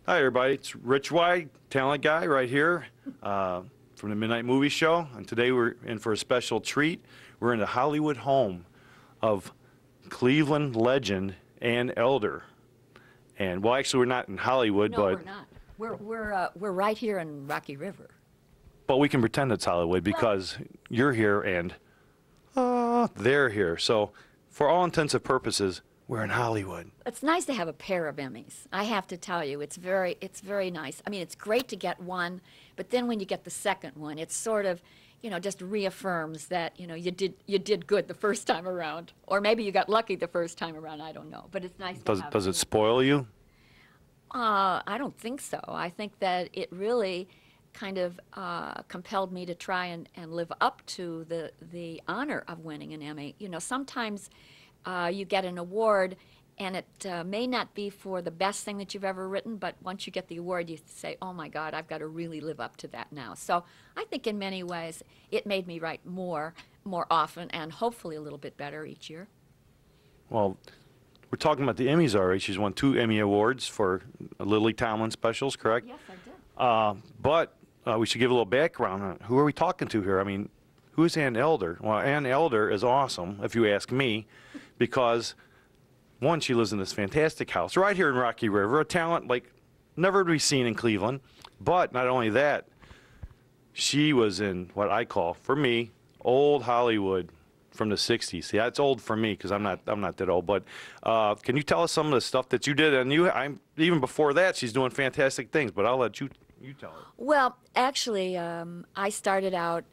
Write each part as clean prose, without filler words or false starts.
Hi, everybody. It's Rich White, talent guy, right here from the Midnight Movie Show. And today we're in for a special treat. We're in the Hollywood home of Cleveland legend Ann Elder. And, well, actually, we're not in Hollywood, No, but... we're not. We're right here in Rocky River. But we can pretend it's Hollywood because you're here and they're here. So, for all intents and purposes, we're in Hollywood. It's nice to have a pair of Emmys. I have to tell you, it's very nice. I mean, it's great to get one, but then when you get the second one, it's sort of, just reaffirms that, you did good the first time around, or maybe you got lucky the first time around. I don't know, but it's nice. Does it spoil you? I don't think so. I think that it really kind of compelled me to try and live up to the honor of winning an Emmy. Sometimes you get an award, and it may not be for the best thing that you've ever written, but once you get the award, you say, oh my God, I've got to really live up to that now. So I think in many ways it made me write more often, and hopefully a little bit better each year. Well, we're talking about the Emmys already. She's won 2 Emmy Awards for Lily Tomlin specials, correct? Yes, I did. But we should give a little background on who are we talking to here. I mean, who is Ann Elder? Well, Ann Elder is awesome, if you ask me, because, one, she lives in this fantastic house right here in Rocky River, a talent like never to be seen in Cleveland. But not only that, she was in what I call, for me, old Hollywood from the 60s. See, that's old for me because I'm not that old. But can you tell us some of the stuff that you did? And even before that, she's doing fantastic things. But I'll let you tell her. Well, actually, I started out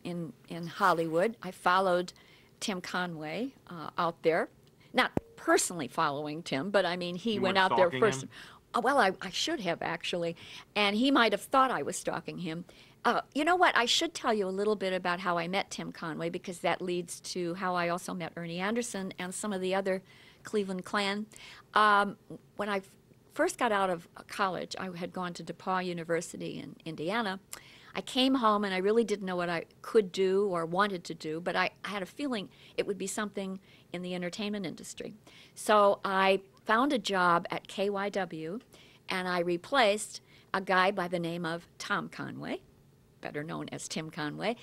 in Hollywood. I followed Tim Conway out there. Not personally following Tim, but I mean, he went out there first. Him? Well, I should have, actually. And he might have thought I was stalking him. You know what? I should tell you a little bit about how I met Tim Conway, because that leads to how I also met Ernie Anderson and some of the other Cleveland clan. When I first got out of college, I had gone to DePaul University in Indiana. I came home and I really didn't know what I could do or wanted to do, but I had a feeling it would be something in the entertainment industry. So I found a job at KYW, and I replaced a guy by the name of Tom Conway, better known as Tim Conway.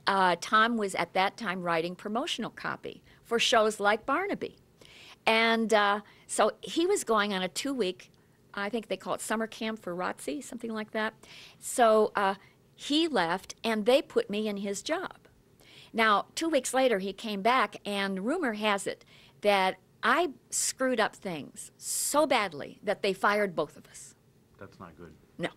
Tom was at that time writing promotional copy for shows like Barnaby. And so he was going on a 2-week, I think they call it summer camp for ROTC, something like that. So he left, and they put me in his job. Now, 2 weeks later, he came back, and rumor has it that I screwed up things so badly that they fired both of us. That's not good. No.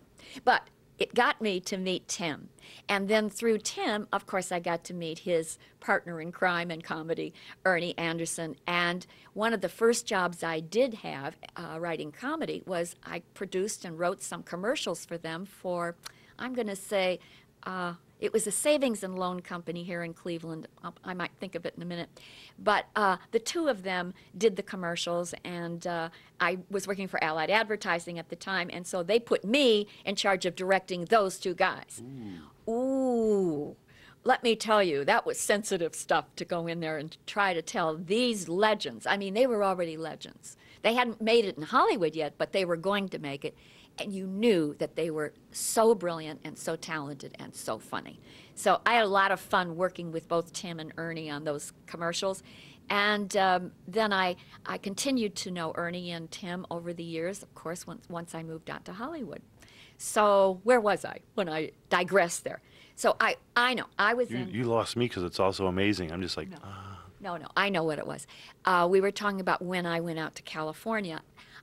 But it got me to meet Tim. And then through Tim, of course, I got to meet his partner in crime and comedy, Ernie Anderson. And one of the first jobs I did have writing comedy was I produced and wrote some commercials for them for, I'm going to say, it was a savings and loan company here in Cleveland. I might think of it in a minute. But the two of them did the commercials, and I was working for Allied Advertising at the time, and so they put me in charge of directing those 2 guys. Ooh. Let me tell you, that was sensitive stuff to go in there and try to tell these legends. I mean, they were already legends. They hadn't made it in Hollywood yet, but they were going to make it. And you knew that they were so brilliant and so talented and so funny. So I had a lot of fun working with both Tim and Ernie on those commercials. And then I continued to know Ernie and Tim over the years, of course, once I moved out to Hollywood. So where was I when I digressed there? So I know, I was in... You lost me because it's also amazing. I'm just like... No, I know what it was. We were talking about when I went out to California.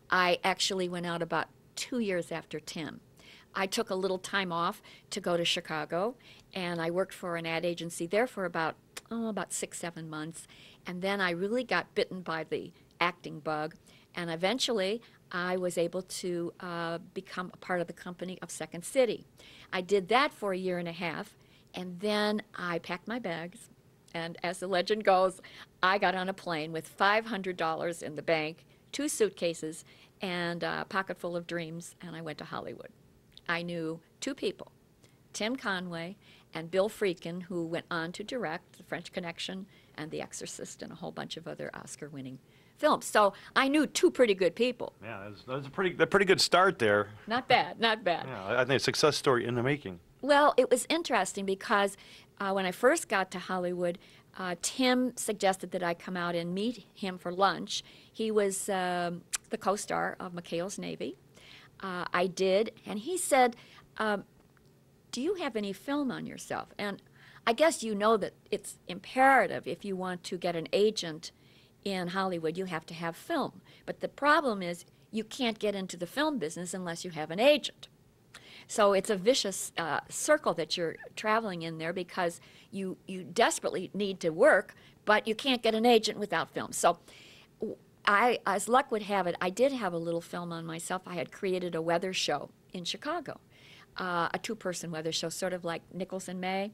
I actually went out about 2 years after Tim. I took a little time off to go to Chicago, and I worked for an ad agency there for about 6-7 months, and then I really got bitten by the acting bug, and eventually I was able to become a part of the company of Second City. I did that for 1.5 years, and then I packed my bags, and as the legend goes, I got on a plane with $500 in the bank, 2 suitcases, and a pocket full of dreams, and I went to Hollywood. I knew 2 people, Tim Conway and Bill Friedkin, who went on to direct The French Connection and The Exorcist and a whole bunch of other Oscar-winning film. So I knew two pretty good people. Yeah, that's a pretty good start there. Not bad, not bad. Yeah, I think a success story in the making. Well, it was interesting because when I first got to Hollywood, Tim suggested that I come out and meet him for lunch. He was the co-star of McHale's Navy. I did, and he said, do you have any film on yourself? And I guess you know that it's imperative if you want to get an agent in Hollywood, you have to have film. But the problem is you can't get into the film business unless you have an agent. So it's a vicious circle that you're traveling in there because you desperately need to work, but you can't get an agent without film. So as luck would have it, I did have a little film on myself. I had created a weather show in Chicago, a two-person weather show, sort of like Nichols and May.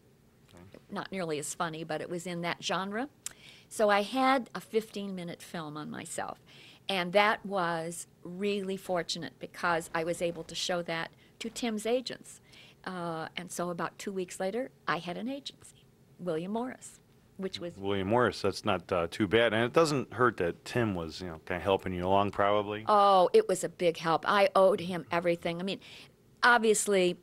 Okay. Not nearly as funny, but it was in that genre. So I had a 15-minute film on myself, and that was really fortunate because I was able to show that to Tim's agents. And so about 2 weeks later, I had an agency, William Morris, which was... William Morris, that's not too bad. And it doesn't hurt that Tim was, kind of helping you along probably. Oh, it was a big help. I owed him everything. I mean, obviously,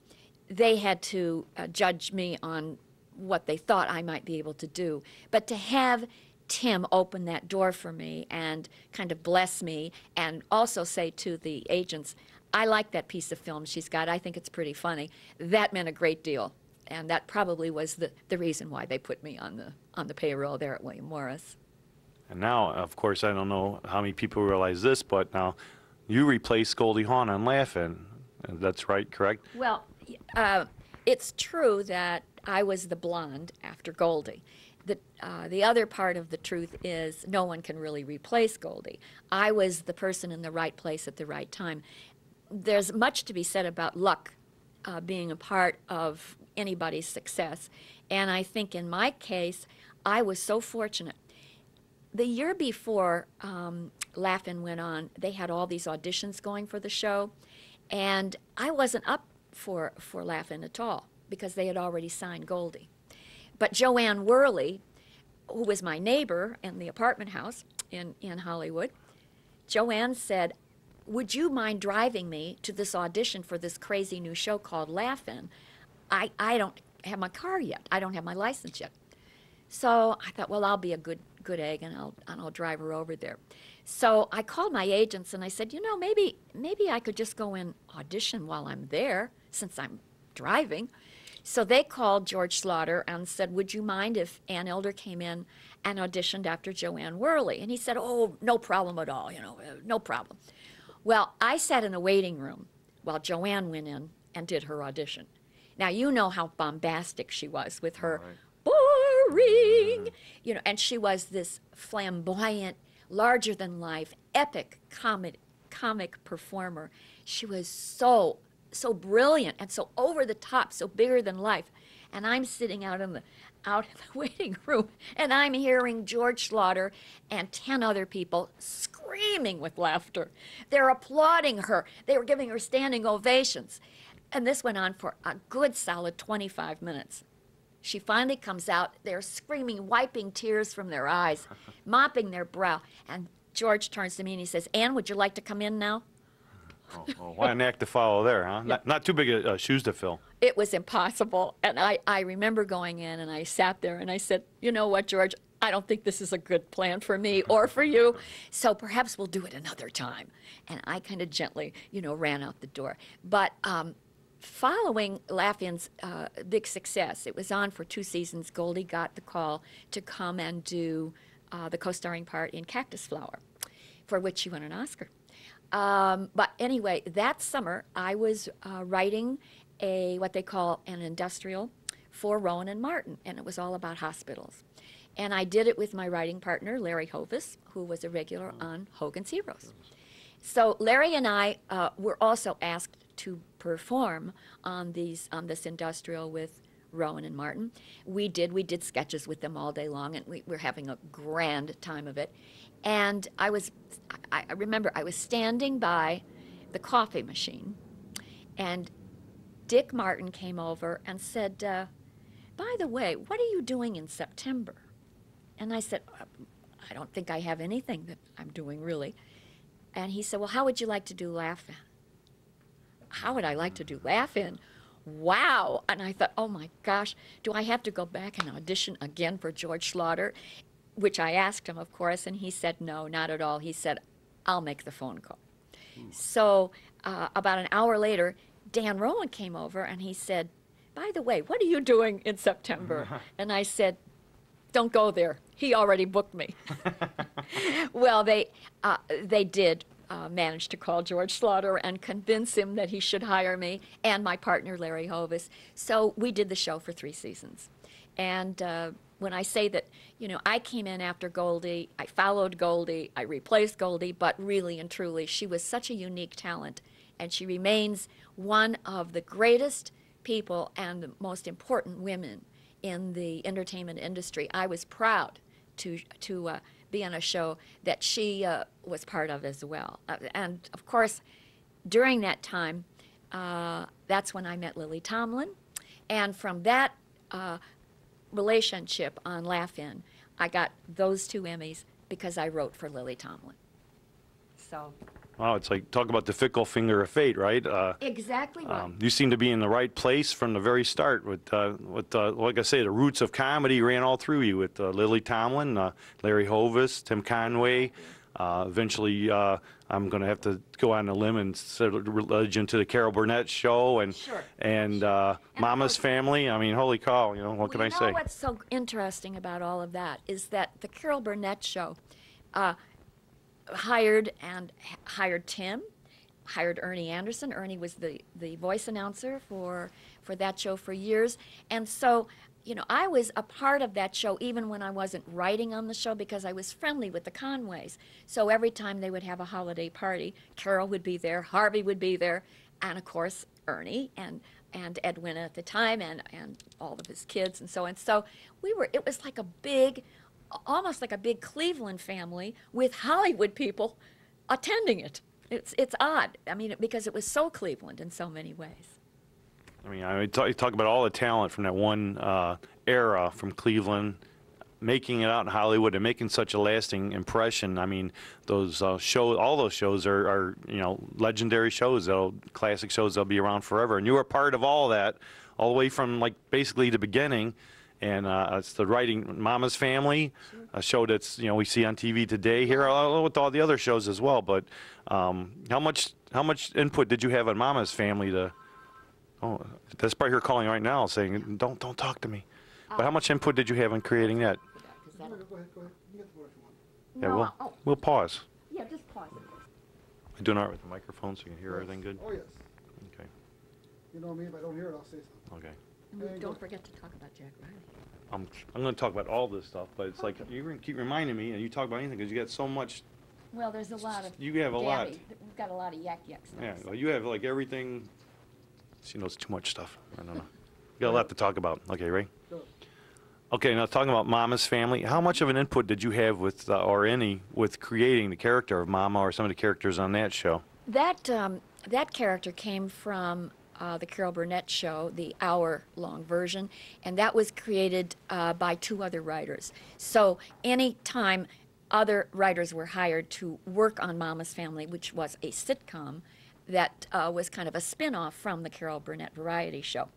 they had to judge me on what they thought I might be able to do. But to have Tim open that door for me and kind of bless me and also say to the agents, I like that piece of film she's got. I think it's pretty funny. That meant a great deal. And that probably was the reason why they put me on the payroll there at William Morris. And now, of course, I don't know how many people realize this, but now you replaced Goldie Hawn on Laugh-In. That's right, correct? Well, it's true that I was the blonde after Goldie. The other part of the truth is no one can really replace Goldie. I was the person in the right place at the right time. There's much to be said about luck being a part of anybody's success. And I think in my case, I was so fortunate. The year before Laugh-In went on, they had all these auditions going for the show. And I wasn't up for Laugh-In at all because they had already signed Goldie. But Joanne Worley, who was my neighbor in the apartment house in Hollywood, Joanne said, would you mind driving me to this audition for this crazy new show called Laugh-In? I don't have my car yet. I don't have my license yet. So I thought, well, I'll be a good egg and I'll drive her over there. So I called my agents and I said, maybe I could just go and audition while I'm there since I'm driving. So they called George Slaughter and said, would you mind if Ann Elder came in and auditioned after Joanne Worley? And he said, oh, no problem at all, no problem. Well, I sat in a waiting room while Joanne went in and did her audition. Now, you know how bombastic she was with her boring, and she was this flamboyant, larger-than-life, epic comic performer. She was so brilliant and so over the top, so bigger than life. And I'm sitting out in the waiting room, and I'm hearing George Slaughter and 10 other people screaming with laughter. They're applauding her. They were giving her standing ovations. And this went on for a good solid 25 minutes. She finally comes out. They're screaming, wiping tears from their eyes, mopping their brow. And George turns to me and he says, Ann, would you like to come in now? Oh, what an act to follow there, huh? Yeah. Not too big shoes to fill. It was impossible. And I remember going in and I sat there and I said, you know what, George, I don't think this is a good plan for me or for you, so perhaps we'll do it another time. And I kind of gently, ran out the door. But following Laugh-In's big success, it was on for 2 seasons. Goldie got the call to come and do the co-starring part in Cactus Flower, for which she won an Oscar. But anyway, that summer I was writing what they call an industrial for Rowan and Martin, and it was all about hospitals. And I did it with my writing partner, Larry Hovis, who was a regular on Hogan's Heroes. So Larry and I were also asked to perform on this industrial with Rowan and Martin. We did sketches with them all day long, and we were having a grand time of it. And I remember I was standing by the coffee machine, and Dick Martin came over and said, by the way, what are you doing in September? And I said, I don't think I have anything that I'm doing really. And he said, well, how would you like to do Laugh-In? How would I like to do Laugh-In? Wow. And I thought, oh my gosh, do I have to go back and audition again for George Schlatter? Which I asked him, of course, and he said, no, not at all. He said, I'll make the phone call. So about an hour later, Dan Rowan came over and he said, by the way, what are you doing in September? And I said, don't go there. He already booked me. Well, they did manage to call George Schlatter and convince him that he should hire me and my partner, Larry Hovis. So we did the show for 3 seasons. And when I say that, you know, I came in after Goldie, I followed Goldie, I replaced Goldie, but really and truly, she was such a unique talent, and she remains one of the greatest people and the most important women in the entertainment industry. I was proud to be on a show that she was part of as well. And of course, during that time, that's when I met Lily Tomlin, and from that relationship on Laugh-In, I got those 2 Emmys because I wrote for Lily Tomlin. So. Wow, it's like, talk about the fickle finger of fate, right? Exactly right. You seem to be in the right place from the very start with like I say, the roots of comedy ran all through you with Lily Tomlin, Larry Hovis, Tim Conway. Eventually, I'm going to have to go on a limb and set a religion to the Carol Burnett show and Sure. and Mama's Family. I mean, holy cow! You know, what can I say? You know what's so interesting about all of that is that the Carol Burnett show hired Tim, hired Ernie Anderson. Ernie was the voice announcer for that show for years, and so. You know, I was a part of that show even when I wasn't writing on the show because I was friendly with the Conways. So every time they would have a holiday party, Carol would be there, Harvey would be there, and of course Ernie and Edwina at the time and all of his kids and so on. So it was like almost like a big Cleveland family with Hollywood people attending it. It's odd. I mean, because it was so Cleveland in so many ways. I mean, you talk about all the talent from that one era from Cleveland, making it out in Hollywood and making such a lasting impression. I mean, those shows, all those shows are you know, legendary shows, classic shows. They'll be around forever. And you were part of all that, all the way from like basically the beginning. And it's the writing, Mama's Family, a show that's, you know, we see on TV today here, with all the other shows as well. But how much input did you have on Mama's Family to? Oh, that's probably her calling right now, saying, "Don't talk to me." But how much input did you have in creating that? Go ahead. You get the word if you want. Yeah, we'll pause. Yeah, just pause it. I'm doing all right with the microphone, so you can hear everything good. Oh yes. Okay. You know me, if I don't hear it, I'll say something. Okay. And don't forget to talk about Jack Riley. I'm going to talk about all this stuff, but it's like you're going to keep reminding me, and you talk about anything because you got so much. Well, there's a lot of. You have a lot. We've got a lot of yak stuff. Yeah. Well, you have like everything. She knows too much stuff. I don't know. You got a lot to talk about. Okay, Ray? Go. Okay, now talking about Mama's Family, how much of an input did you have with, or any, with creating the character of Mama or some of the characters on that show? That character came from the Carol Burnett show, the hour-long version, and that was created by 2 other writers. So any time other writers were hired to work on Mama's Family, which was a sitcom, that was kind of a spin-off from the Carol Burnett variety show.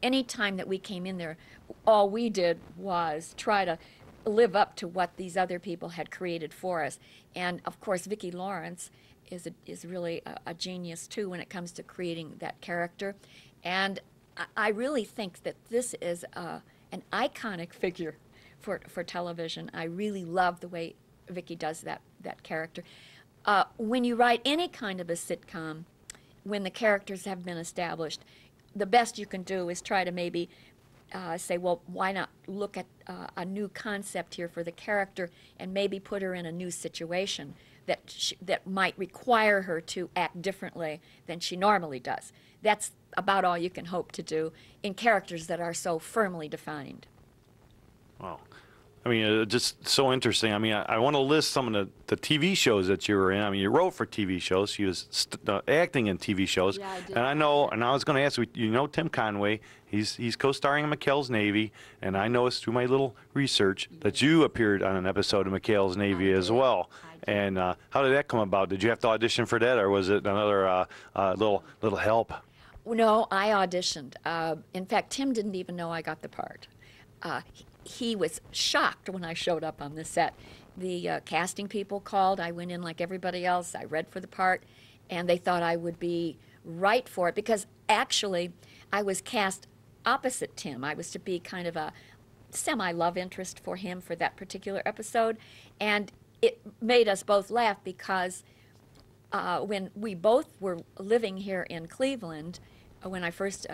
Any time that we came in there, all we did was try to live up to what these other people had created for us. And of course, Vicki Lawrence is really a genius too when it comes to creating that character. And I really think that this is an iconic figure for television. I really love the way Vicki does that character. When you write any kind of a sitcom, when the characters have been established, the best you can do is try to maybe say, well, why not look at a new concept here for the character and maybe put her in a new situation that might require her to act differently than she normally does. That's about all you can hope to do in characters that are so firmly defined. Wow. I mean, just so interesting. I mean, I want to list some of the TV shows that you were in. I mean, you wrote for TV shows. You was acting in TV shows. Yeah, I did. And I know, and I was going to ask you know Tim Conway. He's co-starring in McHale's Navy, and I noticed through my little research that you appeared on an episode of McHale's Navy as well. And how did that come about? Did you have to audition for that, or was it another little help? No, I auditioned. In fact, Tim didn't even know I got the part. He was shocked when I showed up on the set. The casting people called. I went in like everybody else. I read for the part, and they thought I would be right for it because actually I was cast opposite Tim. I was to be kind of a semi-love interest for him for that particular episode, and it made us both laugh because when we both were living here in Cleveland, when I first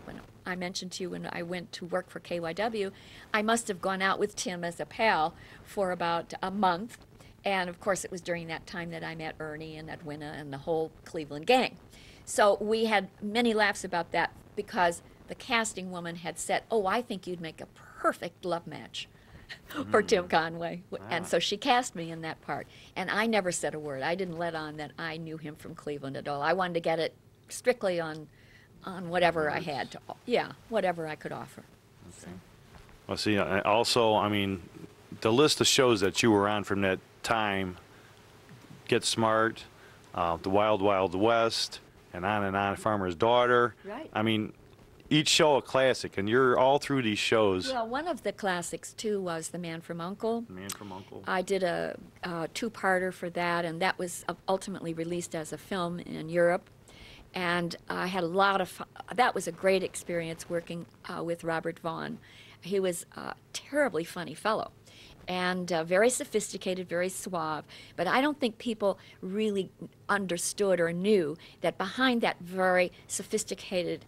when I mentioned to you when I went to work for KYW, I must have gone out with Tim as a pal for about a month. And of course, it was during that time that I met Ernie and Edwina and the whole Cleveland gang. So we had many laughs about that because the casting woman had said, "Oh, I think you'd make a perfect love match for Tim Conway." And so she cast me in that part. And I never said a word. I didn't let on that I knew him from Cleveland at all. I wanted to get it strictly on whatever I had to, whatever I could offer. So. Well, see, also, I mean, the list of shows that you were on from that time, Get Smart, The Wild Wild West, and on, Farmer's Daughter. Right. I mean, each show a classic, and you're all through these shows. Well, one of the classics, too, was The Man from U.N.C.L.E. The Man from U.N.C.L.E. I did a two-parter for that, and that was ultimately released as a film in Europe. And I had a lot of fun. That was a great experience working with Robert Vaughn. He was a terribly funny fellow and very sophisticated, very suave. But I don't think people really understood or knew that behind that very sophisticated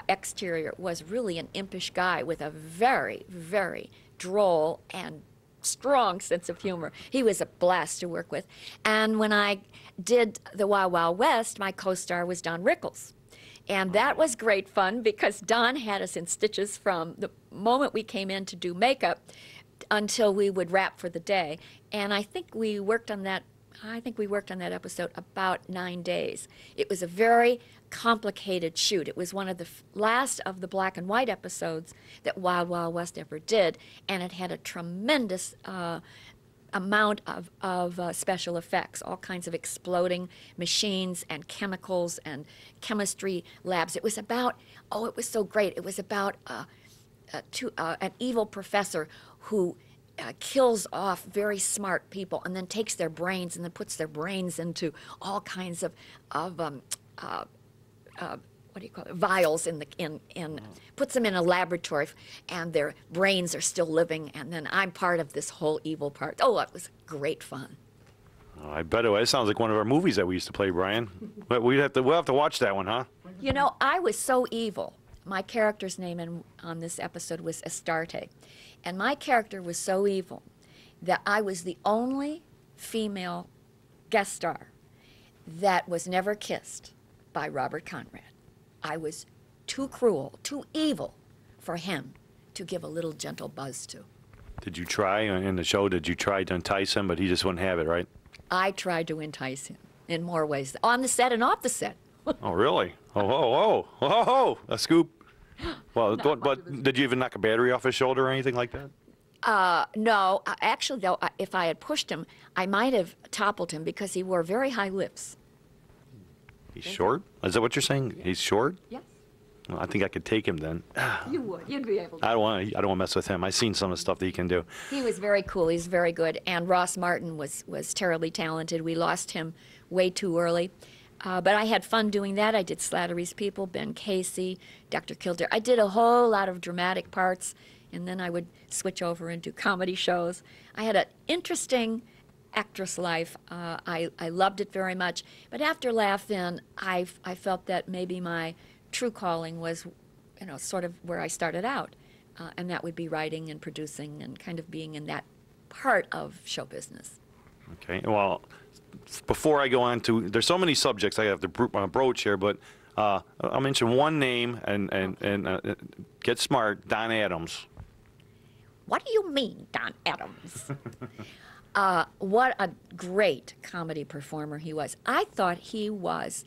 exterior was really an impish guy with a very, very droll and strong sense of humor. He was a blast to work with. And when I did The Wild Wild West, my co-star was Don Rickles. And that was great fun because Don had us in stitches from the moment we came in to do makeup until we would wrap for the day. And I think we worked on that episode about 9 days. It was a very complicated shoot. It was one of the last of the black and white episodes that Wild Wild West ever did, and it had a tremendous amount of special effects, all kinds of exploding machines and chemicals and chemistry labs. It was about, it was so great. It was about an evil professor who kills off very smart people and then takes their brains and then puts their brains into all kinds of what do you call it, vials puts them in a laboratory, and their brains are still living, and then I'm part of this whole evil part. Oh, it was great fun. Oh, I bet it sounds like one of our movies that we used to play, Brian. But we'll have to watch that one, huh? You know, I was so evil. My character's name on this episode was Astarte, and my character was so evil that I was the only female guest star that was never kissed by Robert Conrad. I was too cruel, too evil for him to give a little gentle buzz to. Did you try in the show? Did you try to entice him, but he just wouldn't have it, right? I tried to entice him in more ways, on the set and off the set. Oh, really? Oh, a scoop. Well, but did you even knock a battery off his shoulder or anything like that? No. Actually, though, if I had pushed him, I might have toppled him because he wore very high lips. He's short? Is that what you're saying? Yeah. He's short? Yes. Well, I think I could take him then. You would. You'd be able to. I don't want to mess with him. I've seen some of the stuff that he can do. He was very cool. He's very good. And Ross Martin was terribly talented. We lost him way too early. But I had fun doing that. I did Slattery's People, Ben Casey, Dr. Kildare. I did a whole lot of dramatic parts, and then I would switch over and do comedy shows. I had an interesting actress life. I loved it very much. But after Laugh-In, I felt that maybe my true calling was, sort of where I started out. And that would be writing and producing and kind of being in that part of show business. Okay. Well, before I go on to, there's so many subjects I have to broach here, but I'll mention one name and get smart, Don Adams. "What do you mean, Don Adams?" What a great comedy performer he was. I thought he was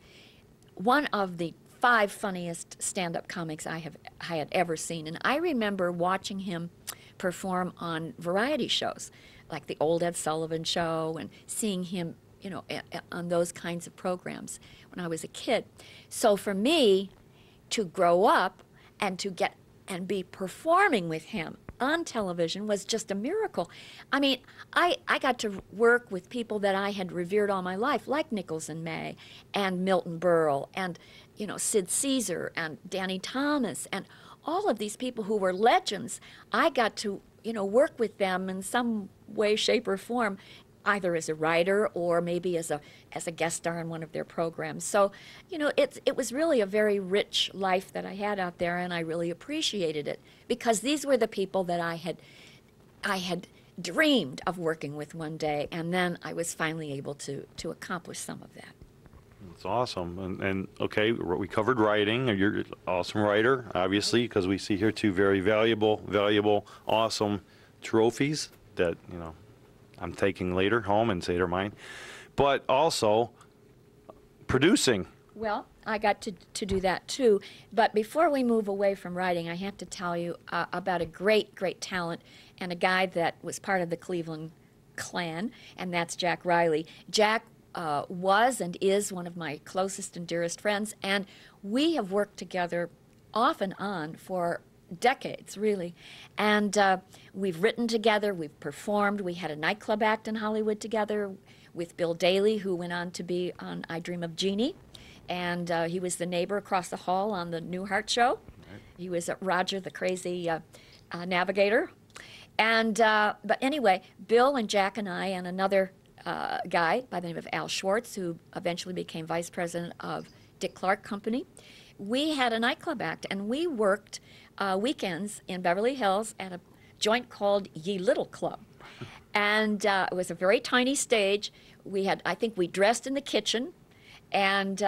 one of the 5 funniest stand-up comics I had ever seen. And I remember watching him perform on variety shows, like the old Ed Sullivan Show, and seeing him, you know, on those kinds of programs when I was a kid. So for me to grow up and to get and be performing with him on television was just a miracle. I mean, I got to work with people that I had revered all my life, like Nichols and May and Milton Berle and, you know, Sid Caesar and Danny Thomas and all of these people who were legends. I got to, you know, work with them in some way, shape, or form, either as a writer or maybe as a guest star in one of their programs. So, you know, it was really a very rich life that I had out there, and I really appreciated it because these were the people that I had dreamed of working with one day, and then I was finally able to accomplish some of that. That's awesome. And okay, we covered writing. You're an awesome writer, obviously, because we see here 2 very valuable, awesome trophies that, you know, I'm taking later home and say they're mine. But also producing. Well, I got to do that too. But before we move away from writing, I have to tell you about a great talent and a guy that was part of the Cleveland clan, and that's Jack Riley. Jack was and is one of my closest and dearest friends, and we have worked together off and on for decades, really. And we've written together, we've performed, we had a nightclub act in Hollywood together with Bill Daly, who went on to be on I Dream of Jeannie, and he was the neighbor across the hall on the Newhart Show. Right. He was Roger the Crazy Navigator. And but anyway, Bill and Jack and I and another guy by the name of Al Schwartz, who eventually became vice president of Dick Clark Company, we had a nightclub act, and we worked weekends in Beverly Hills at a joint called Ye Little Club. And it was a very tiny stage. I think we dressed in the kitchen, and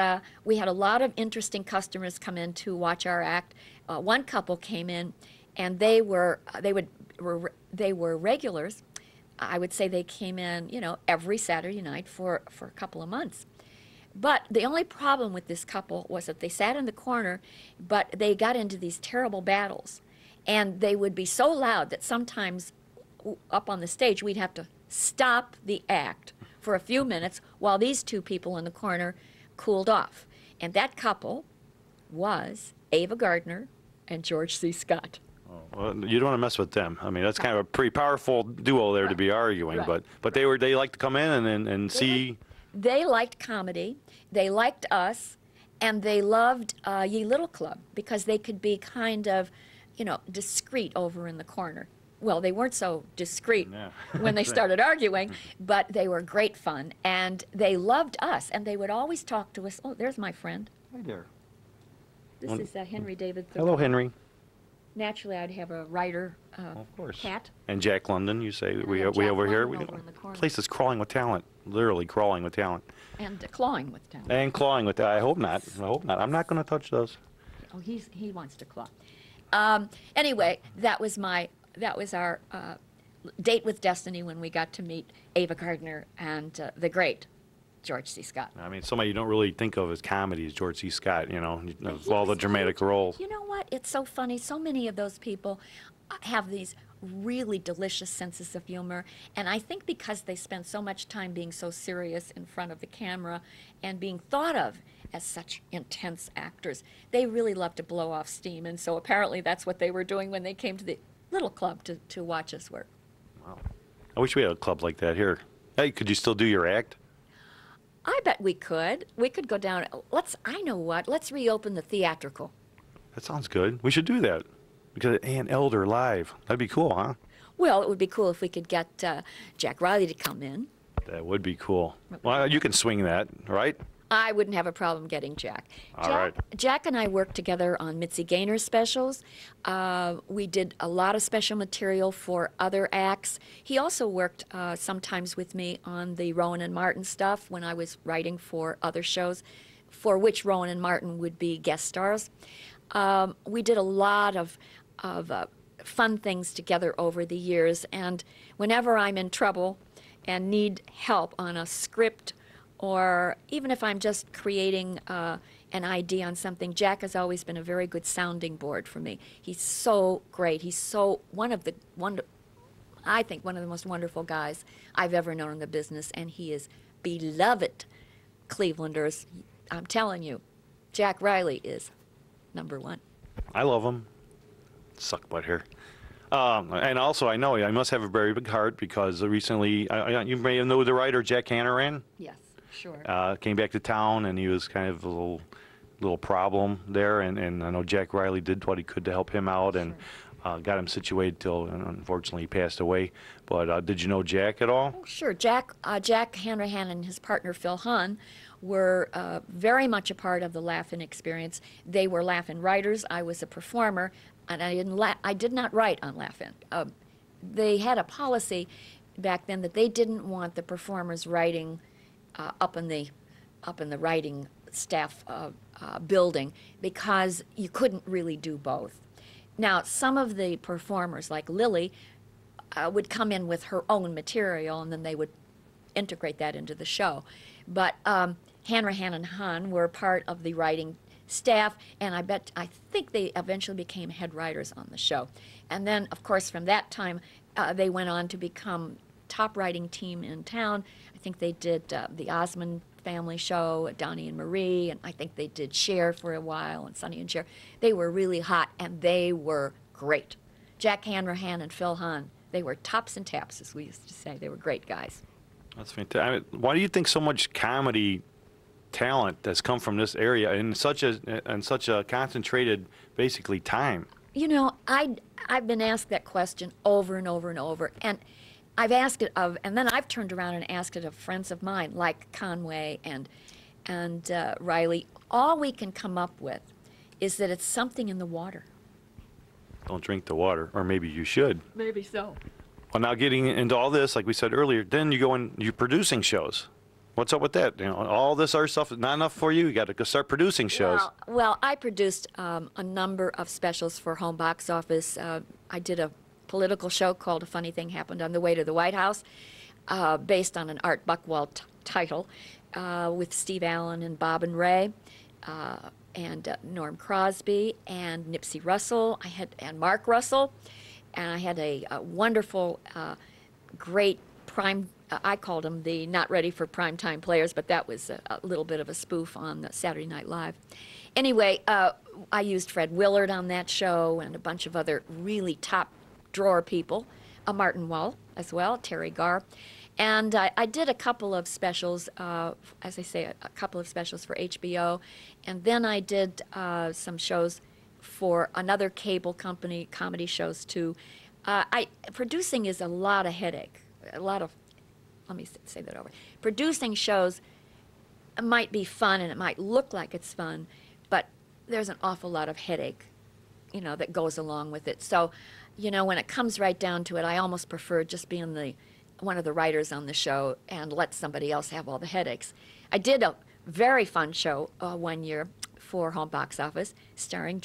we had a lot of interesting customers come in to watch our act. One couple came in, and they were regulars. I would say they came in, you know, every Saturday night for a couple of months. But the only problem with this couple was that they sat in the corner, but they got into these terrible battles. And they would be so loud that sometimes up on the stage we'd have to stop the act for a few minutes while these 2 people in the corner cooled off. And that couple was Ava Gardner and George C. Scott. Oh, well, you don't want to mess with them. I mean, that's kind of a pretty powerful duo there to be arguing. Right. But they liked to come in and see. They liked comedy, they liked us, and they loved Ye Little Club because they could be kind of, you know, discreet over in the corner. Well, they weren't so discreet when they started arguing, but they were great fun, and they loved us, and they would always talk to us. Oh, there's my friend. Hi there. This is Henry David Thoreau. Hello, Henry. Naturally, I'd have a writer of course. cat. And Jack London, you say, we Jack over here. London over in the corner. Place is crawling with talent, literally crawling with talent. And clawing with talent. And clawing with that. I hope not. I hope not. I'm not going to touch those. Oh, he wants to claw. Anyway, that was our date with destiny when we got to meet Ava Gardner and the great George C. Scott. I mean, somebody you don't really think of as comedy is George C. Scott, you know, of all the dramatic roles. You know what? It's so funny. So many of those people have these really delicious senses of humor, and I think because they spend so much time being so serious in front of the camera and being thought of as such intense actors, they really love to blow off steam, and so apparently that's what they were doing when they came to the Little Club to watch us work. Wow. I wish we had a club like that here. Hey, could you still do your act? I bet we could. We could go down. I know what. Let's reopen the theatrical. That sounds good. We should do that. Because Ann Elder live. That'd be cool, huh? Well, it would be cool if we could get Jack Riley to come in. That would be cool. Well, you can swing that, right? I wouldn't have a problem getting Jack. All right. Jack and I worked together on Mitzi Gaynor's specials. We did a lot of special material for other acts. He also worked sometimes with me on the Rowan and Martin stuff when I was writing for other shows, for which Rowan and Martin would be guest stars. We did a lot of fun things together over the years. And whenever I'm in trouble and need help on a script, or even if I'm just creating an idea on something, Jack has always been a very good sounding board for me. He's so great. He's so I think one of the most wonderful guys I've ever known in the business, and he is beloved Clevelanders. I'm telling you, Jack Riley is #1. I love him. Suck butt here. And also, I know I must have a very big heart because recently, you may know the writer Jack Hanrahan. Yes, sure. Came back to town, and he was kind of a little problem there, and I know Jack Riley did what he could to help him out, and got him situated till, unfortunately, he passed away. But did you know Jack at all? Oh, sure. Jack Hanrahan and his partner Phil Hahn were very much a part of the Laugh-In experience. They were Laugh-In writers. I was a performer, and I did not write on Laugh-In. They had a policy back then that they didn't want the performers writing up in the writing staff building, because you couldn't really do both. Now, some of the performers, like Lily, would come in with her own material, and then they would integrate that into the show. But Hanrahan and Hahn were part of the writing staff, and I think they eventually became head writers on the show. And then, of course, from that time, they went on to become top writing team in town. I think they did the Osmond Family Show, Donnie and Marie, and I think they did Cher for a while, and Sonny and Cher. They were really hot, and they were great. Jack Hanrahan and Phil Hahn, they were tops and taps, as we used to say. They were great guys. That's fantastic. Why do you think so much comedy talent has come from this area in such a concentrated, basically, time? You know, I've been asked that question over and over and over, and I've asked it and then I've turned around and asked it of friends of mine, like Conway and Riley. All we can come up with is that it's something in the water. Don't drink the water, or maybe you should. Maybe so. Well, now getting into all this, like we said earlier, then you go and you're producing shows. What's up with that? You know, all this other stuff is not enough for you. You got to go start producing shows. Well, I produced a number of specials for home box office. I did a political show called A Funny Thing Happened on the Way to the White House, based on an Art Buchwald title, with Steve Allen and Bob and Ray, and Norm Crosby and Nipsey Russell. And Mark Russell, and I had a wonderful, great prime. I called them the not ready for primetime players, but that was a little bit of a spoof on the Saturday Night Live. Anyway, I used Fred Willard on that show and a bunch of other really top drawer people, Martin Wall as well, Terry Garr. And I did a couple of specials, as I say, a couple of specials for HBO. And then I did some shows for another cable company, comedy shows too. Producing is a lot of headache, let me say that over. Producing shows might be fun and it might look like it's fun, but there's an awful lot of headache, you know, that goes along with it. So, you know, when it comes right down to it, I almost prefer just being one of the writers on the show and let somebody else have all the headaches. I did a very fun show one year for home box office starring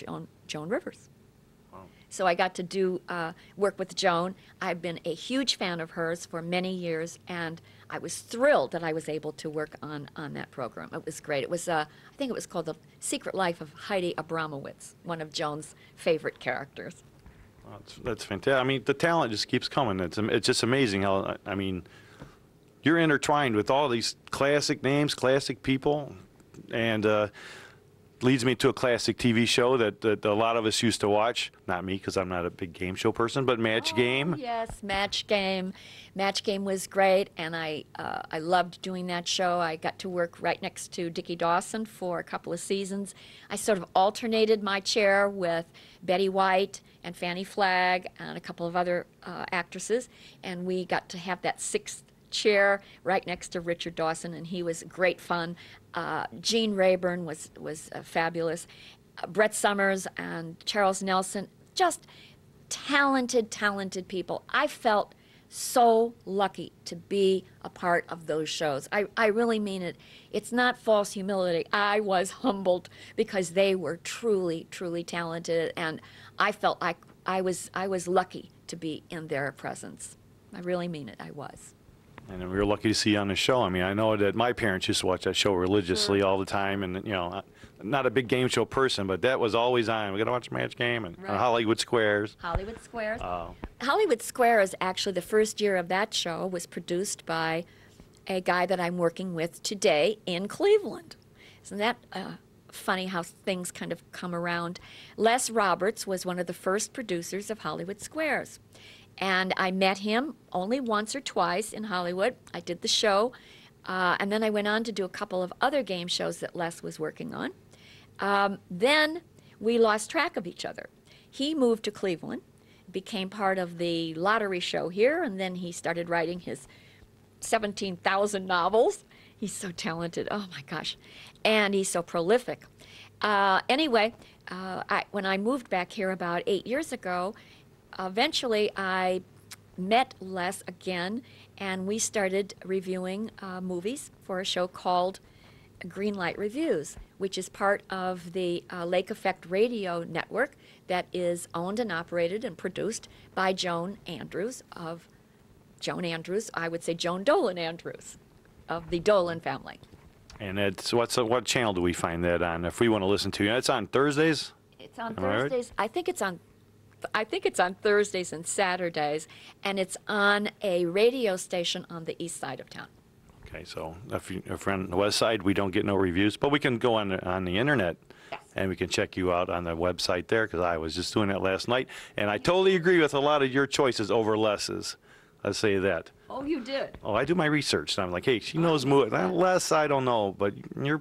Joan Rivers. Wow. So I got to do work with Joan. I've been a huge fan of hers for many years, and I was thrilled that I was able to work on that program. It was great. It was, I think it was called The Secret Life of Heidi Abramowitz, one of Joan's favorite characters. That's fantastic. I mean, the talent just keeps coming. It's just amazing how, I mean, you're intertwined with all these classic names, classic people, and leads me to a classic TV show that a lot of us used to watch. Not me, because I'm not a big game show person, but Match Game. Yes, Match Game. Match Game was great, and I loved doing that show. I got to work right next to Dickie Dawson for a couple of seasons. I sort of alternated my chair with Betty White and Fannie Flagg and a couple of other actresses, and we got to have that sixth chair right next to Richard Dawson, and he was great fun. Gene Rayburn was fabulous. Brett Summers and Charles Nelson, just talented people. I felt so lucky to be a part of those shows. I really mean it. It's not false humility. I was humbled because they were truly talented, and I felt I was lucky to be in their presence. I really mean it. I was. And we were lucky to see you on the show. I mean, I know that my parents used to watch that show religiously all the time, and you know, not a big game show person, but that was always on. We got to watch Match Game and Hollywood Squares. Hollywood Squares. Hollywood Squares, actually, the first year of that show was produced by a guy that I'm working with today in Cleveland. Isn't that funny how things kind of come around? Les Roberts was one of the first producers of Hollywood Squares. And I met him only once or twice in Hollywood. I did the show, and then I went on to do a couple of other game shows that Les was working on. Then we lost track of each other. He moved to Cleveland, became part of the lottery show here, and then he started writing his 17,000 novels. He's so talented, oh my gosh, and he's so prolific. Anyway, when I moved back here about 8 years ago, eventually I met Les again, and we started reviewing movies for a show called Greenlight Reviews, which is part of the Lake Effect Radio network that is owned and operated and produced by Joan Andrews, I would say Joan Dolan Andrews, of the Dolan family. And it's what channel do we find that on if we want to listen to you? It's on Thursdays? It's on Thursdays. I think it's on Thursdays and Saturdays, and it's on a radio station on the east side of town. Okay, so if we're on the west side, we don't get no reviews, but we can go on the internet, and we can check you out on the website there, because I was just doing that last night, and I totally agree with a lot of your choices over Les's. Let's say that. Oh, you did? Oh, I do my research, and I'm like, hey, she knows movies. Les, I don't know, but in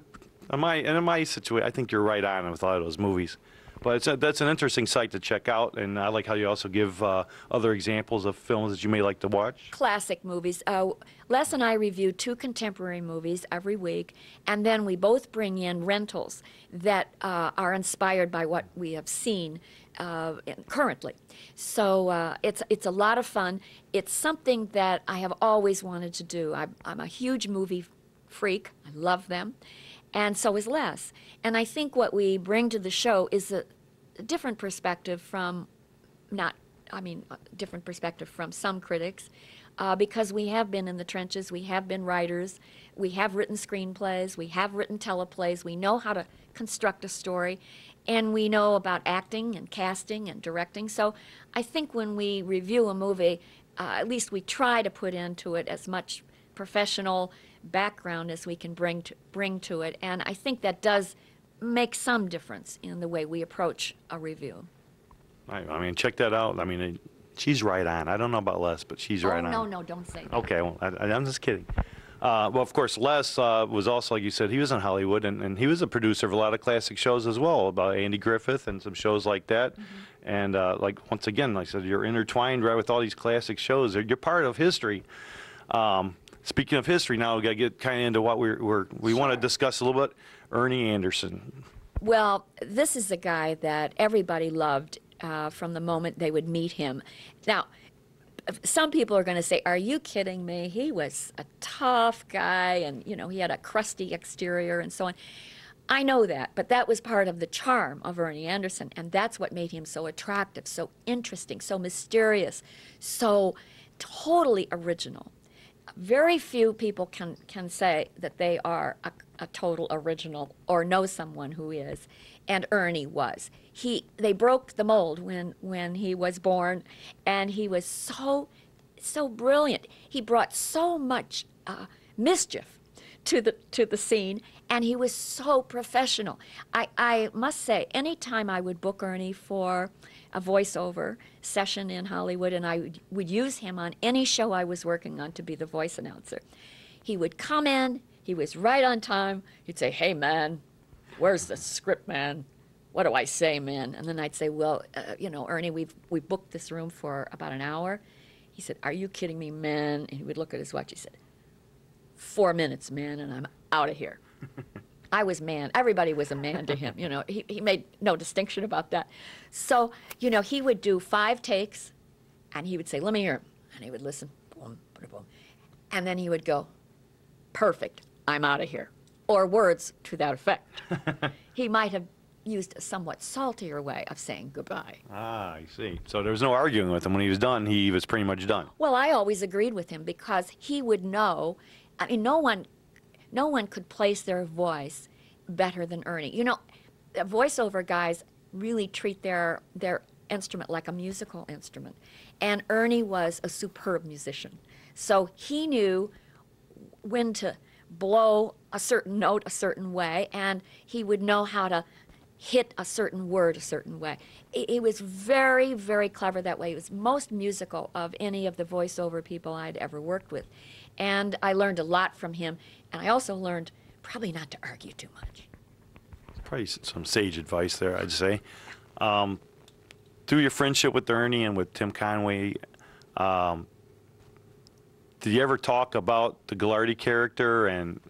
my situation, I think you're right on with a lot of those movies. But that's an interesting site to check out, and I like how you also give other examples of films that you may like to watch. Classic movies. Les and I review 2 contemporary movies every week, and then we both bring in rentals that are inspired by what we have seen currently. So it's a lot of fun. It's something that I have always wanted to do. I'm a huge movie freak. I love them. And so is Les. And I think what we bring to the show is a different perspective from different perspective from some critics, because we have been in the trenches, we have been writers, we have written screenplays, we have written teleplays, we know how to construct a story, and we know about acting and casting and directing. So I think when we review a movie, at least we try to put into it as much professional background as we can bring to it, and I think that does make some difference in the way we approach a review. I mean, check that out. I mean, she's right on. I don't know about Les, but she's right on. No, don't say that. Okay, well, I'm just kidding. Well, of course, Les was also, like you said, he was in Hollywood, and he was a producer of a lot of classic shows as well, about Andy Griffith and some shows like that. And once again, like I said, you're intertwined right with all these classic shows. You're part of history. Speaking of history, now we got to get kind of into what we want to discuss a little bit. Ernie Anderson. Well, this is a guy that everybody loved from the moment they would meet him. Now, some people are going to say, are you kidding me? He was a tough guy, and, you know, he had a crusty exterior and so on. I know that, but that was part of the charm of Ernie Anderson, and that's what made him so attractive, so interesting, so mysterious, so totally original. Very few people can say that they are a total original or know someone who is, and Ernie was. They broke the mold when he was born, and he was so brilliant. He brought so much mischief to the scene, and he was so professional. I must say, anytime I would book Ernie for a voiceover session in Hollywood, and I would use him on any show I was working on to be the voice announcer, he would come in, he was right on time, he'd say, hey man, where's the script, man? What do I say, man? And then I'd say, well, you know, Ernie, we booked this room for about an hour. He said, are you kidding me, man? And he would look at his watch, he said, 4 minutes, man, and I'm out of here. I was man. Everybody was a man to him. You know, he made no distinction about that. So, you know, he would do 5 takes, and he would say, let me hear him. And he would listen, boom, boom, boom. And then he would go, perfect, I'm out of here. Or words to that effect. He might have used a somewhat saltier way of saying goodbye. Ah, I see. So there was no arguing with him. When he was done, he was pretty much done. Well, I always agreed with him because he would know. I mean, no one could place their voice better than Ernie. You know, voiceover guys really treat their instrument like a musical instrument. And Ernie was a superb musician. So he knew when to blow a certain note a certain way, and he would know how to hit a certain word a certain way. He was very, very clever that way. He was most musical of any of the voiceover people I'd ever worked with. And I learned a lot from him, and I also learned probably not to argue too much. Probably some sage advice there, I'd say. Through your friendship with Ernie and with Tim Conway, did you ever talk about the Gulardi character and,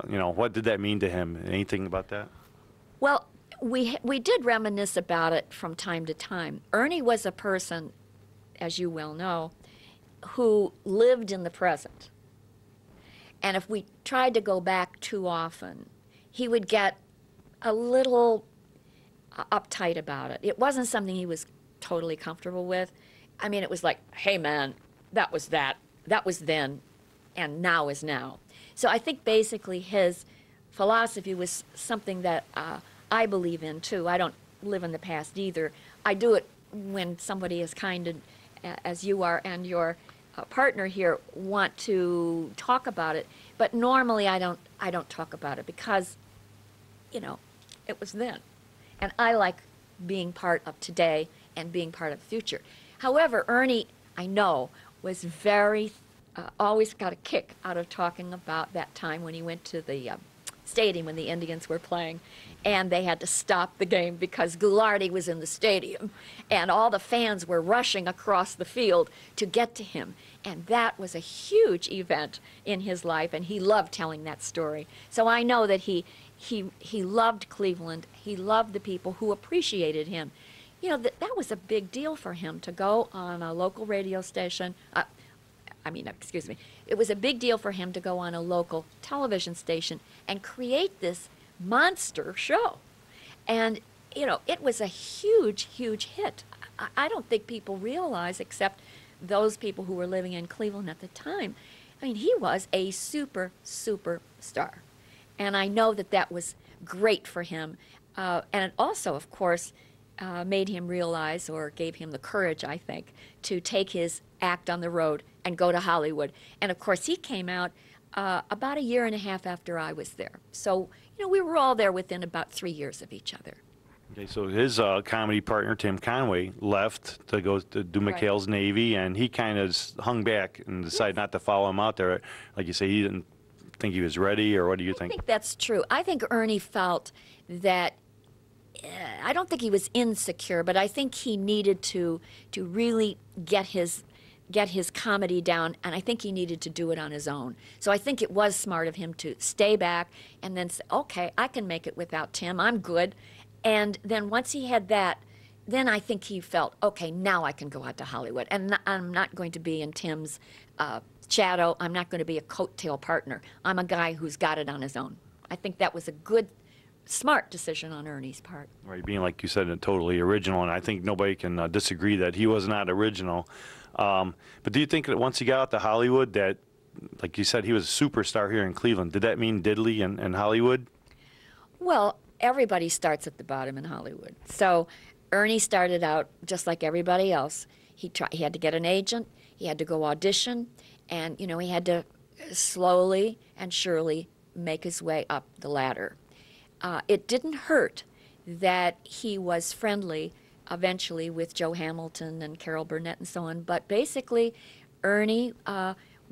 you know, what did that mean to him? Anything about that? Well, we did reminisce about it from time to time. Ernie was a person, as you well know, who lived in the present. And if we tried to go back too often, he would get a little uptight about it. It wasn't something he was totally comfortable with. I mean, it was like, hey man, that was then, and now is now. So I think basically his philosophy was something that I believe in too. I don't live in the past either. I do it when somebody as kind as you are and your partner here want to talk about it. But normally I don't talk about it because, you know, it was then. And I like being part of today and being part of the future. However, Ernie, I know, was very, always got a kick out of talking about that time when he went to the stadium when the Indians were playing, and they had to stop the game because Gulardi was in the stadium, and all the fans were rushing across the field to get to him. And that was a huge event in his life, and he loved telling that story. So I know that he loved Cleveland. He loved the people who appreciated him. You know, that was a big deal for him to go on a local radio station. Excuse me. It was a big deal for him to go on a local television station and create this monster show. And, you know, it was a huge, huge hit. I don't think people realize, except those people who were living in Cleveland at the time. I mean, he was a super star. And I know that was great for him. And it also, of course, made him realize, or gave him the courage, I think, to take his act on the road and go to Hollywood. And of course, he came out about a year and a half after I was there. So, you know, we were all there within about 3 years of each other. Okay, so his comedy partner, Tim Conway, left to go to do McHale's Navy, and he kind of hung back and decided not to follow him out there. Like you say, he didn't think he was ready, or what do you think? I think that's true. I think Ernie felt that, I don't think he was insecure, but I think he needed to really get his comedy down, and I think he needed to do it on his own. So I think it was smart of him to stay back and then say, okay, I can make it without Tim, I'm good. And then once he had that, then I think he felt, okay, now I can go out to Hollywood. And I'm not going to be in Tim's shadow. I'm not going to be a coattail partner. I'm a guy who's got it on his own. I think that was a good, smart decision on Ernie's part. Right, being, like you said, totally original, and I think nobody can disagree that he was not original. But do you think that once he got out to Hollywood that, like you said, he was a superstar here in Cleveland? Did that mean diddly in Hollywood? Well, everybody starts at the bottom in Hollywood. So Ernie started out just like everybody else. He had to get an agent, he had to go audition, and, you know, he had to slowly and surely make his way up the ladder. It didn't hurt that he was friendly eventually with Joe Hamilton and Carol Burnett and so on, but basically Ernie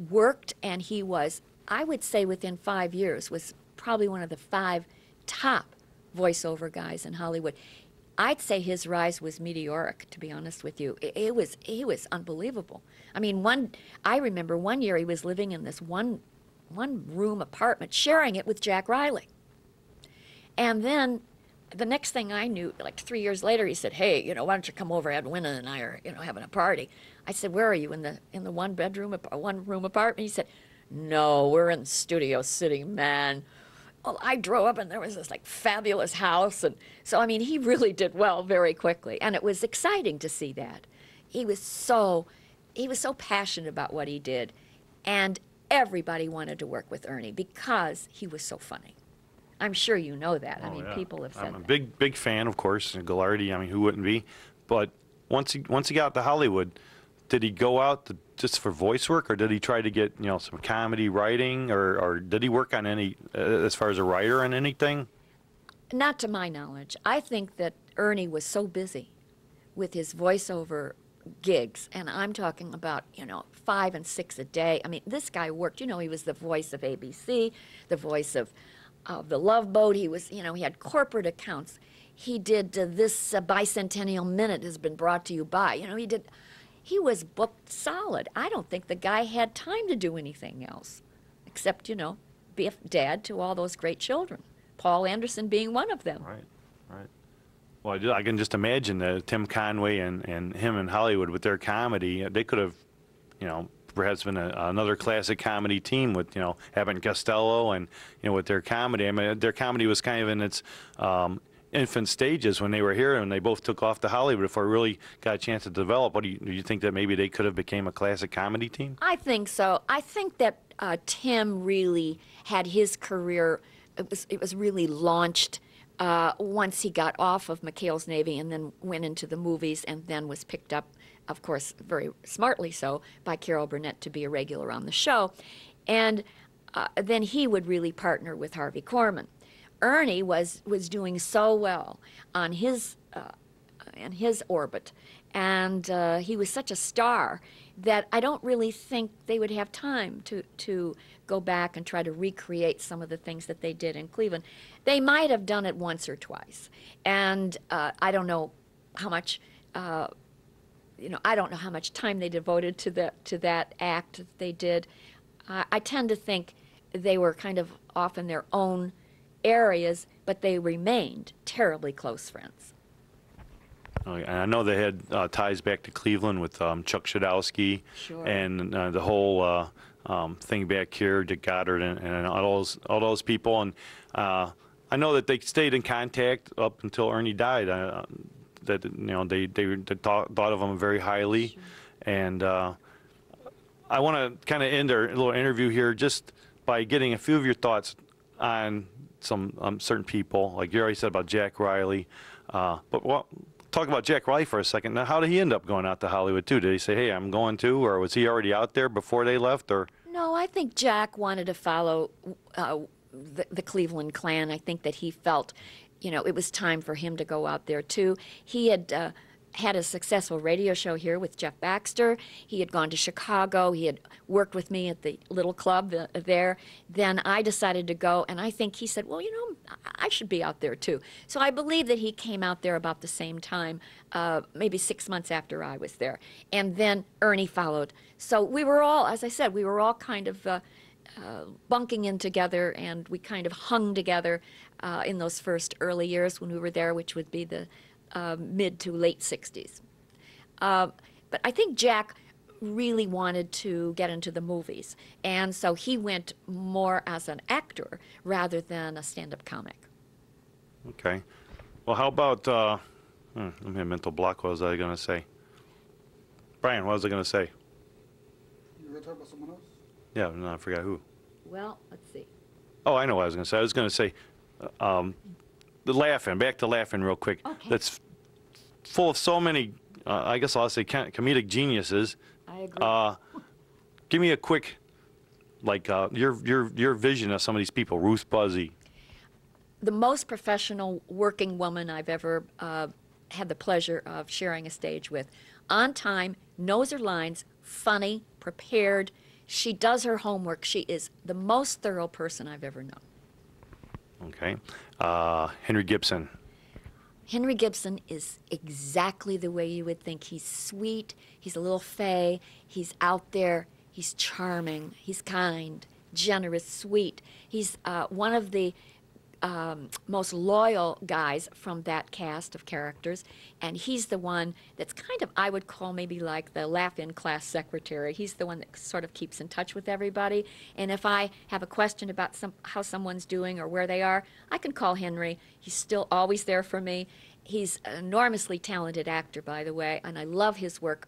worked, and he was, I would say within 5 years, was probably one of the 5 top voiceover guys in Hollywood. I'd say his rise was meteoric, to be honest with you. He was unbelievable. I mean, I remember one year he was living in this one room apartment, sharing it with Jack Riley. And then the next thing I knew, like 3 years later, he said, hey, you know, why don't you come over? Edwina and I are, you know, having a party. I said, where are you, in the one room apartment? He said, no, we're in Studio City, man. well, I drove up and there was this like fabulous house. And so, I mean, he really did well very quickly. And it was exciting to see that. He was so passionate about what he did. And everybody wanted to work with Ernie because he was so funny. I'm sure you know that. I mean, yeah. people have said I'm a that. big fan, of course, and Gulardi. I mean, who wouldn't be? But once he got to Hollywood, did he go out just for voice work, or did he try to get some comedy writing, or did he work on any as far as a writer on anything? Not to my knowledge. I think that Ernie was so busy with his voiceover gigs, and I'm talking about 5 and 6 a day. I mean, this guy worked. He was the voice of ABC, the voice of the Love Boat. He was, he had corporate accounts. He did this bicentennial minute has been brought to you by. He was booked solid. I don't think the guy had time to do anything else, except be a dad to all those great children. Paul Anderson being one of them. Right, right. Well, I can just imagine Tim Conway and him in Hollywood with their comedy. They could have, perhaps been another classic comedy team with, Abbott and Costello and, with their comedy. I mean, their comedy was kind of in its infant stages when they were here, and they both took off to Hollywood before it really got a chance to develop. Do you think that maybe they could have became a classic comedy team? I think so. I think that Tim really had his career. It was really launched once he got off of McHale's Navy and then went into the movies, and then was picked up, of course, very smartly so, by Carol Burnett to be a regular on the show. And then he would really partner with Harvey Korman. Ernie was doing so well on his in his orbit, and he was such a star that I don't really think they would have time to go back and try to recreate some of the things that they did in Cleveland. They might have done it once or twice, and I don't know how much. I don't know how much time they devoted to that act that they did. I tend to think they were kind of off in their own areas, but they remained terribly close friends. Oh, yeah. And I know they had ties back to Cleveland with Chuck Shadowski, Sure. and the whole thing back here, Dick Goddard, and all those people. And I know that they stayed in contact up until Ernie died. That they thought of him very highly. Sure. And I want to kind of end our little interview here just by getting a few of your thoughts on some certain people, like you already said about Jack Riley. But talk about Jack Riley for a second. Now, how did he end up going out to Hollywood too? Did he say, "Hey, I'm going too," or was he already out there before they left? Or No, I think Jack wanted to follow the Cleveland clan. I think that he felt, it was time for him to go out there too. He had had a successful radio show here with Jeff Baxter. He had gone to Chicago. He had worked with me at the little club there. Then I decided to go, and I think he said, well, I should be out there too. So I believe that he came out there about the same time, maybe 6 months after I was there. And then Ernie followed. So we were all, as I said, we were all kind of bunking in together, and we kind of hung together in those first early years when we were there, which would be the mid to late 60s. But I think Jack really wanted to get into the movies, and so he went more as an actor rather than a stand-up comic. okay, well, how about let me mental block. What was I going to say? Brian, what was I going to say? You were going to talk about someone else? Yeah, no, I forgot who. Well, let's see. Oh, I know what I was going to say. I was going to say the Laughing. Back to Laughing real quick. Okay. That's full of so many, I guess I'll say comedic geniuses. I agree. Give me a quick, your vision of some of these people. Ruth Buzzy. The most professional working woman I've ever had the pleasure of sharing a stage with. On time, knows her lines, funny, prepared. She does her homework. She is the most thorough person I've ever known. Okay. Henry Gibson. Henry Gibson is exactly the way you would think. He's sweet, he's a little fey, he's out there, he's charming, he's kind, generous, sweet. He's one of the most loyal guys from that cast of characters, and he's the one that's kind of, I would call maybe like the laugh-in class secretary. He's the one that sort of keeps in touch with everybody, and if I have a question about how someone's doing or where they are, I can call Henry. He's still always there for me. He's an enormously talented actor, by the way, and I love his work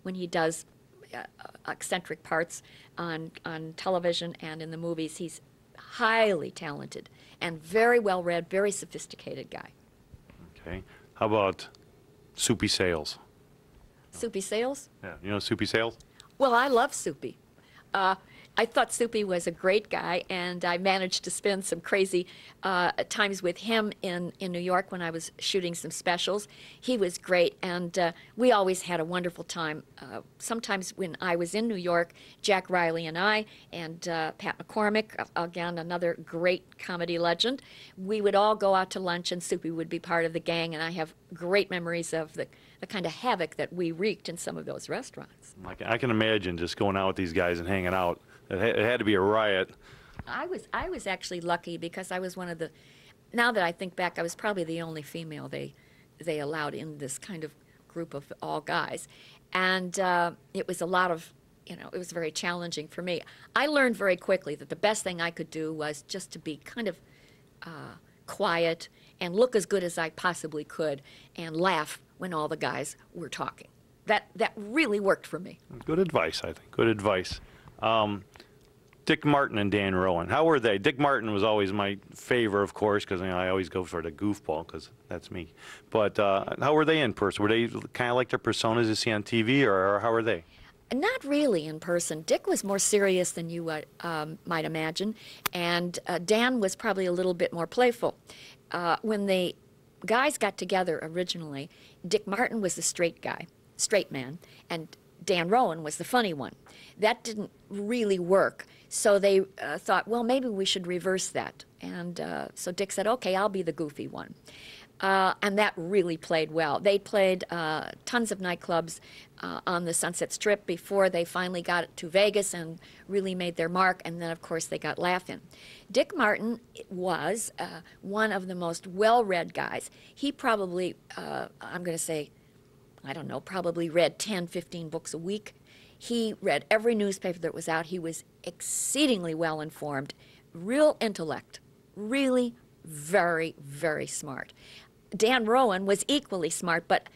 when he does eccentric parts on television and in the movies. He's highly talented and very well-read, very sophisticated guy. Okay. How about Soupy Sales? Soupy Sales? Yeah, you know Soupy Sales? Well, I love Soupy. I thought Soupy was a great guy, and I managed to spend some crazy times with him in New York when I was shooting some specials. He was great, and we always had a wonderful time. Sometimes when I was in New York, Jack Riley and I, and Pat McCormick, again, another great comedy legend, we would all go out to lunch, and Soupy would be part of the gang, and I have great memories of the kind of havoc that we wreaked in some of those restaurants. I can imagine just going out with these guys and hanging out. It had to be a riot. I was actually lucky because I was one of the, now that I think back, I was probably the only female they allowed in this kind of group of all guys. And it was a lot of, it was very challenging for me. I learned very quickly that the best thing I could do was just to be kind of quiet and look as good as I possibly could and laugh when all the guys were talking. That really worked for me. Good advice, I think. Good advice. Dick Martin and Dan Rowan, how were they? Dick Martin was always my favor, of course, because I always go for the goofball, because that's me. But how were they in person? Were they kind of like their personas you see on TV, or how were they? Not really in person. Dick was more serious than you might imagine, and Dan was probably a little bit more playful. When the guys got together originally, Dick Martin was the straight man, and Dan Rowan was the funny one. That didn't really work, so they thought, well, maybe we should reverse that. And so Dick said, okay, I'll be the goofy one. And that really played well. They played tons of nightclubs on the Sunset Strip before they finally got to Vegas and really made their mark, and then, of course, they got Laugh-In. Dick Martin was one of the most well-read guys. He probably, I'm going to say, I don't know, probably read 10, 15 books a week. He read every newspaper that was out. He was exceedingly well informed, real intellect, really very, very smart. Dan Rowan was equally smart, but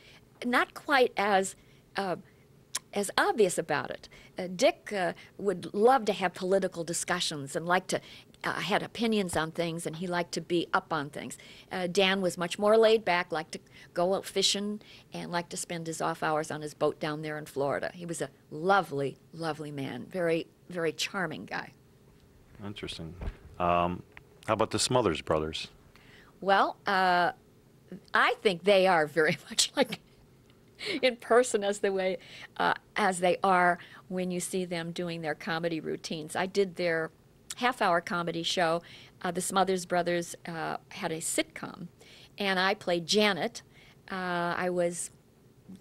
not quite as obvious about it. Dick would love to have political discussions and like to had opinions on things, and he liked to be up on things. Dan was much more laid back, liked to go out fishing, and liked to spend his off hours on his boat down there in Florida. He was a lovely, lovely man, very, very charming guy. Interesting. How about the Smothers Brothers? Well, I think they are very much like in person as they are when you see them doing their comedy routines. I did their half-hour comedy show. The Smothers Brothers had a sitcom, and I played Janet. I was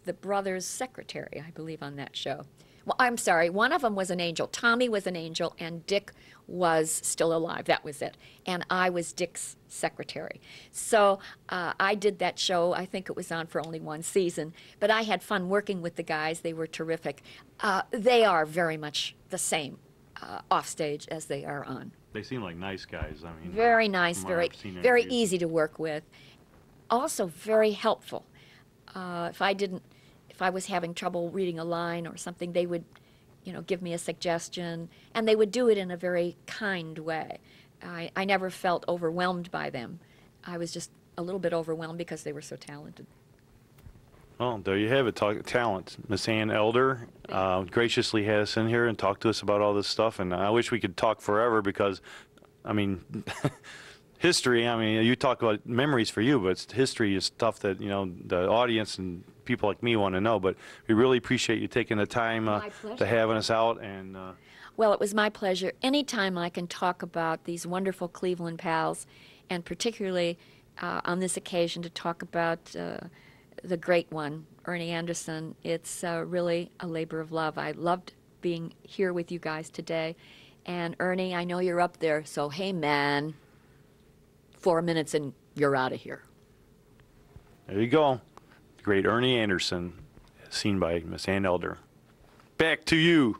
the brothers' secretary, I believe, on that show. Well, I'm sorry, one of them was an angel. Tommy was an angel, and Dick was still alive. That was it. And I was Dick's secretary. So I did that show. I think it was on for only one season. But I had fun working with the guys. They were terrific. They are very much the same off stage as they are on. They seem like nice guys. I mean, very nice, very easy to work with. Also very helpful. If I was having trouble reading a line or something, they would, give me a suggestion, and they would do it in a very kind way. I never felt overwhelmed by them. I was just a little bit overwhelmed because they were so talented. Well, there you have it, talent. Miss Ann Elder graciously had us in here and talked to us about all this stuff, and I wish we could talk forever because, I mean, history, I mean, you talk about memories for you, but history is stuff that, the audience and people like me want to know. But we really appreciate you taking the time to having us out. And well, it was my pleasure. Anytime I can talk about these wonderful Cleveland pals, and particularly on this occasion to talk about the great one, Ernie Anderson, it's really a labor of love. I loved being here with you guys today. And Ernie, I know you're up there, so hey, man. 4 minutes and you're out of here. There you go. The great Ernie Anderson, seen by Miss Ann Elder. Back to you.